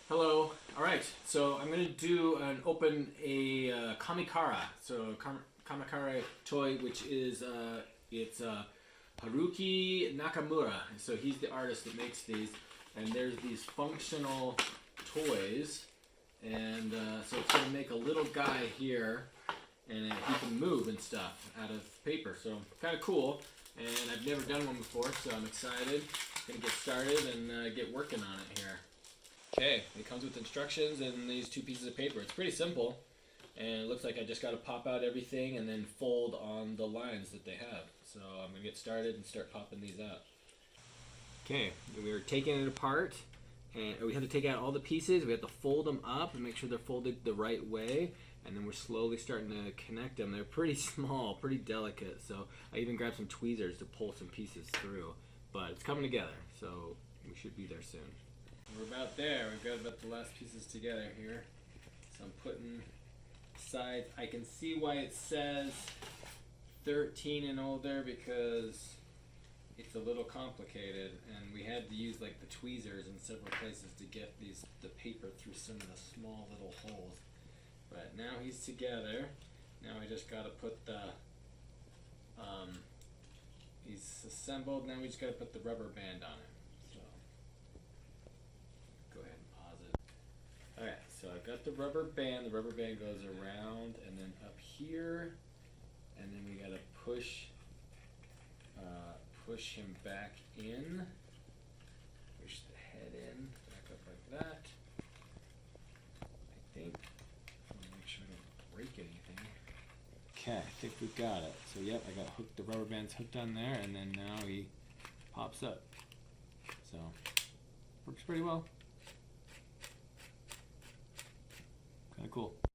Hello. All right. So I'm going to do an open a Kamikara. So Kamikara toy, which is it's Haruki Nakamura. So he's the artist that makes these, and there's these functional toys, and so it's going to make a little guy here, and he can move and stuff out of paper. So kind of cool. And I've never done one before, so I'm excited. Gonna get started and get working on it here. Okay, it comes with instructions and these two pieces of paper. It's pretty simple, and it looks like I just got to pop out everything and then fold on the lines that they have. So I'm going to get started and start popping these out. Okay, we're taking it apart, and we have to take out all the pieces. We have to fold them up and make sure they're folded the right way, and then we're slowly starting to connect them. They're pretty small, pretty delicate, so I even grabbed some tweezers to pull some pieces through. But it's coming together, so we should be there soon. We're about there. We've got about the last pieces together here. So I'm putting sides. I can see why it says 13 and older because it's a little complicated, and we had to use like the tweezers in several places to get the paper through some of the small little holes. But now he's together. Now I just got to put the he's assembled. Now we just got to put the rubber band on it. So go ahead and pause it. Alright, so I've got the rubber band. The rubber band goes around and then up here, and then we got to push him back in. Push the head in, back up like that. I think. I want to make sure I don't break anything. Okay, I think we've got it. So yep, I got the rubber band's hooked on there, and then now he pops up. So works pretty well. Kind of cool.